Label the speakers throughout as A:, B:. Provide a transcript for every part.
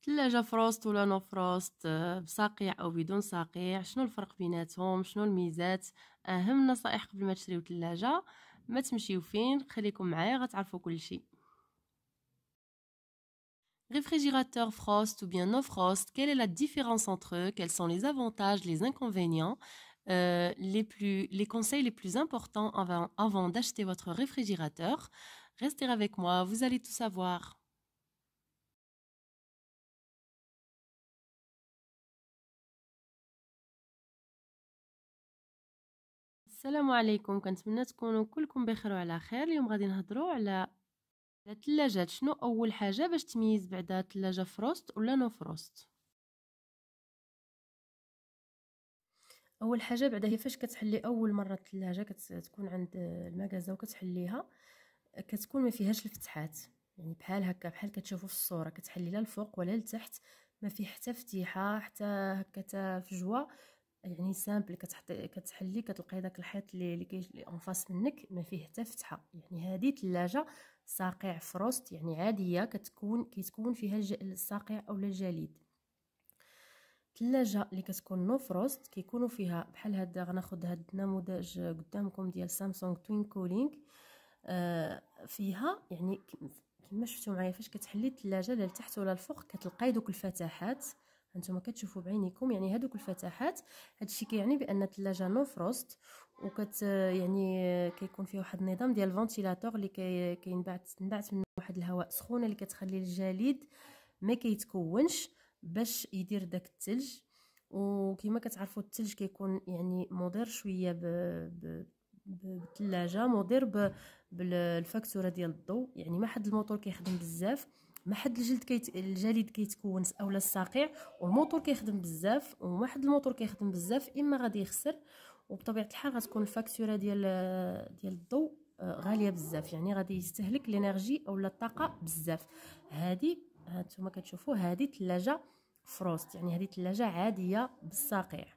A: ثلاجة فروست ولا نو فروست، بصقيع أو بدون صقيع، شنو الفرق بيناتهم، شنو الميزات؟ أهم نصائح قبل ما تشريو ثلاجة. ما تمشيو فين، خليكم معايا غتعرفوا كل شيء. Réfrigérateur Frost ou bien no Frost, quelle est la différence entre eux? Quels sont les avantages, les inconvénients, les conseils les plus importants avant d'acheter votre réfrigérateur? Restez avec moi, vous allez tout savoir. السلام عليكم، كنتمنى تكونوا كلكم بخير وعلى خير. اليوم غادي نهضروا على الثلاجات. شنو اول حاجه باش تميز بعدا ثلاجه فروست ولا نو فروست؟ اول حاجه بعدا هي فاش كتحلي اول مره الثلاجه كتكون عند المغازه وكتحليها، كتكون ما فيهاش الفتحات، يعني بحال هكا، بحال كتشوفوا في الصوره، كتحلي لا الفوق ولا لتحت، ما فيه حتى فتيحه حتى هكا حتى فجوه، يعني سامبل. كتحلي كتلقاي داك الحيط اللي اون فاس منك ما فيه حتى فتحه، يعني هذه ثلاجه صقيع فروست، يعني عاديه، كيتكون فيها الصقيع اولا الجليد. الثلاجه اللي كتكون نو فروست كيكونوا فيها بحال هذا. غناخذ هذا النموذج قدامكم ديال سامسونج توين كولينغ. فيها يعني كما شفتوا معايا فاش كتحلي الثلاجه لا لتحت ولا الفوق كتلقاي دوك الفتحات، هانتوما كتشوفوا بعينيكم، يعني هادوك الفتحات. هادشي كيعني بان الثلاجه نو فروست، يعني كيكون فيها واحد النظام ديال الفنتيلاتور اللي كينبعث منه واحد الهواء سخونه اللي كتخلي الجليد ما كيتكونش باش يدير داك الثلج. وكما كتعرفوا الثلج كيكون يعني مضر شويه بالثلاجه، مضر بالفاكتوره ديال الضوء، يعني ما حد الموتور كيخدم بزاف، ما حد الجليد كيتكون اولا الصقيع، والموتور كيخدم بزاف وما حد الموتور كيخدم بزاف، اما غادي يخسر، وبطبيعه الحال غتكون الفاكتوره ديال الضوء غاليه بزاف، يعني غادي يستهلك الانرجي اولا الطاقه بزاف. هذه هانتوما كتشوفوا هذه ثلاجه فروست، يعني هذه ثلاجه عاديه بالصقيع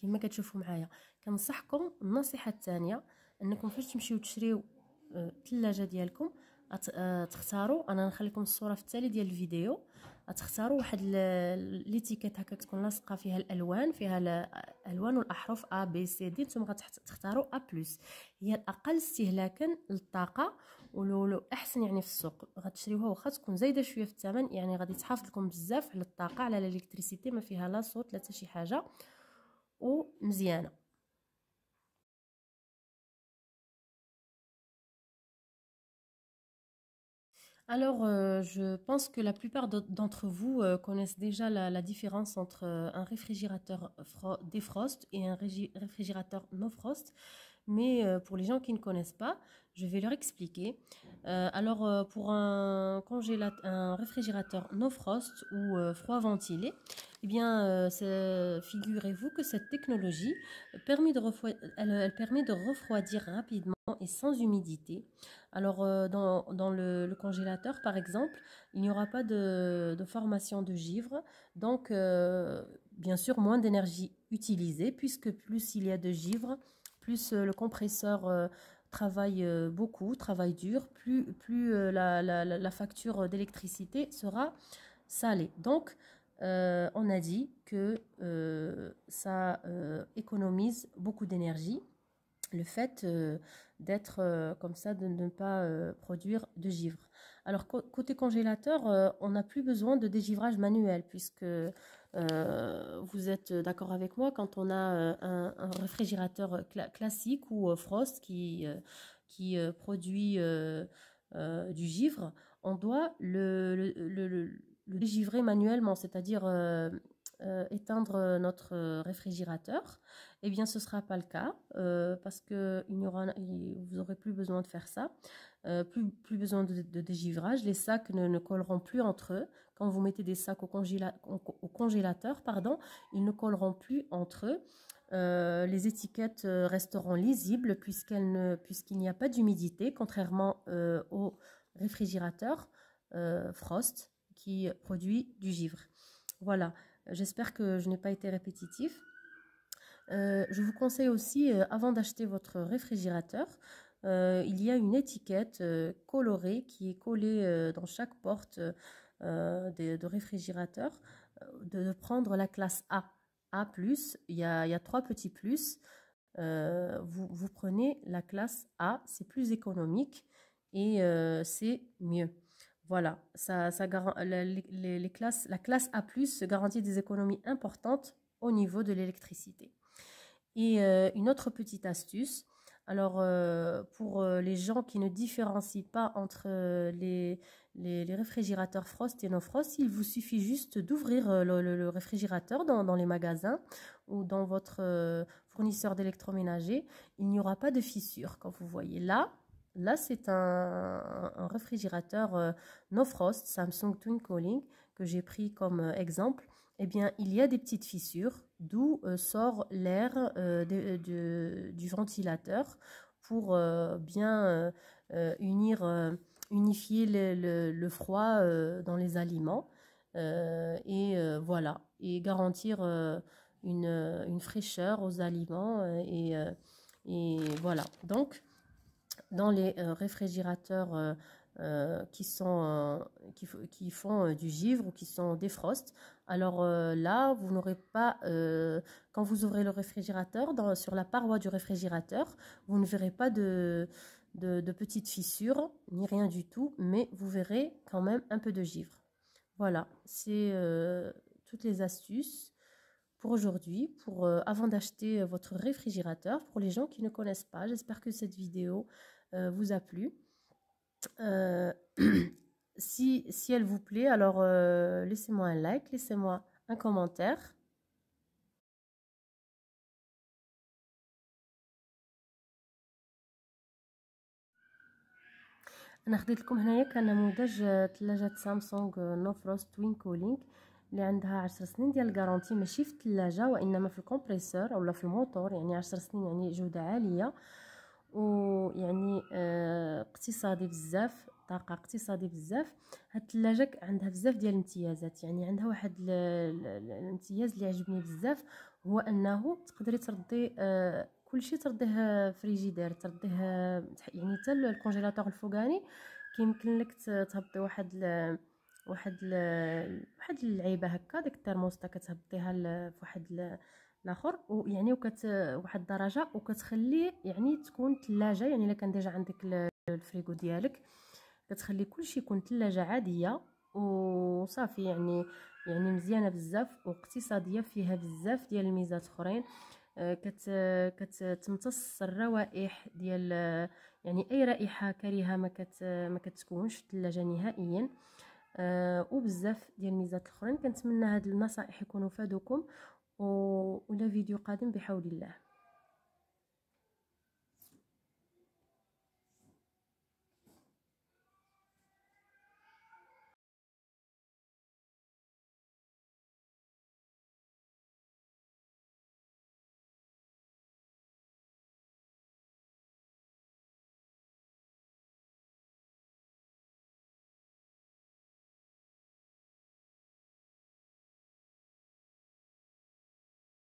A: كما كتشوفوا معايا. كنصحكم النصيحه الثانيه انكم فاش تمشيو تشريو الثلاجه ديالكم تختاروا، انا نخليكم الصوره في التالي ديال الفيديو، تختاروا واحد ليتيكيت هكا تكون لاصقه فيها الالوان، فيها الالوان والاحرف ا بي سي دي. نتوما غتختاروا ا بلس، هي الاقل استهلاكا للطاقه ولو احسن يعني في السوق. غتشريوها واخا تكون زايده شويه في الثمن، يعني غادي تحافظ لكم بزاف على الطاقه، على الالكتريسيتي، ما فيها لا صوت لا حتى شي حاجه، ومزيانه. Alors, je pense que la plupart d'entre vous connaissent déjà la différence entre un réfrigérateur défrost et un réfrigérateur no frost. Mais pour les gens qui ne connaissent pas, je vais leur expliquer. Pour un réfrigérateur no frost ou froid ventilé, eh bien, figurez-vous que cette technologie elle permet de refroidir rapidement et sans humidité. Alors, dans le congélateur, par exemple, il n'y aura pas de formation de givre, donc bien sûr moins d'énergie utilisée, puisque plus il y a de givre, plus le compresseur travaille beaucoup, travaille dur, plus la facture d'électricité sera salée. Donc, on a dit que ça économise beaucoup d'énergie, le fait d'être comme ça, de ne pas produire de givre. Alors côté congélateur, on n'a plus besoin de dégivrage manuel, puisque vous êtes d'accord avec moi, quand on a un réfrigérateur classique ou frost qui produit du givre, on doit le dégivrer manuellement, c'est-à-dire éteindre notre réfrigérateur. Eh bien, ce sera pas le cas parce que vous aurez plus besoin de faire ça, plus besoin de dégivrage. Les sacs ne colleront plus entre eux. Quand vous mettez des sacs au congélateur, pardon, ils ne colleront plus entre eux. Les étiquettes resteront lisibles puisqu'il n'y a pas d'humidité, contrairement au réfrigérateur frost qui produit du givre. Voilà, j'espère que je n'ai pas été répétitif. Je vous conseille aussi, avant d'acheter votre réfrigérateur, il y a une étiquette colorée qui est collée dans chaque porte de réfrigérateurs, de prendre la classe A. A+, il y a 3 petits plus. Vous prenez la classe A, c'est plus économique et c'est mieux. Voilà, la classe A+, garantit des économies importantes au niveau de l'électricité. Et une autre petite astuce, alors pour les gens qui ne différencient pas entre les réfrigérateurs Frost et no Frost, il vous suffit juste d'ouvrir le réfrigérateur dans les magasins ou dans votre fournisseur d'électroménager. Il n'y aura pas de fissure, comme vous voyez là. Là, c'est un réfrigérateur no Frost Samsung Twin Cooling que j'ai pris comme exemple. Eh bien, il y a des petites fissures, d'où sort l'air du ventilateur pour bien unifier le froid dans les aliments voilà, et garantir une fraîcheur aux aliments et voilà. Donc, dans les réfrigérateurs qui font du givre ou qui sont des frosts. Alors là, vous n'aurez pas, quand vous ouvrez le réfrigérateur, sur la paroi du réfrigérateur, vous ne verrez pas de petites fissures, ni rien du tout, mais vous verrez quand même un peu de givre. Voilà, c'est toutes les astuces pour aujourd'hui, avant d'acheter votre réfrigérateur, pour les gens qui ne connaissent pas. J'espère que cette vidéo vous a plu. Si elle vous plaît, alors laissez-moi un like, laissez-moi un commentaire. انا خديت لكم هنايا كنموذج ثلاجه سامسونج نو فروست توين كولينغ اللي عندها 10 سنين ديال الكارونتي، ماشي في الثلاجه وانما في الكمبريسور اولا في الموتور. يعني 10 سنين يعني جوده عاليه، ويعني اقتصادي بزاف، طاقه اقتصادي بزاف. هاد الثلاجه عندها بزاف ديال الامتيازات. يعني عندها واحد الامتياز اللي عجبني بزاف، هو انه تقدري تردي كلشي، ترديه فريجيدير، ترديه يعني حتى الكونجيلاتور الفوقاني كيمكن لك تهبطي واحد اللعيبه هكا، ديك الترموستا كتهبطيها في واحد الاخر، ويعني واحد الدرجه، وكتخلي يعني تكون ثلاجه. يعني الا كان ديجا عندك الفريغو ديالك كتخلي كلشي يكون ثلاجه عاديه وصافي. يعني مزيانه بزاف واقتصاديه، فيها بزاف ديال الميزات اخرين. كتمتص الروائح ديال يعني اي رائحه كريهه ما كتكونش في الثلاجه نهائيا، وبزاف ديال الميزات الاخرين. كنتمنى هاد النصائح يكونوا فادوكم، ولا فيديو قادم بحول الله.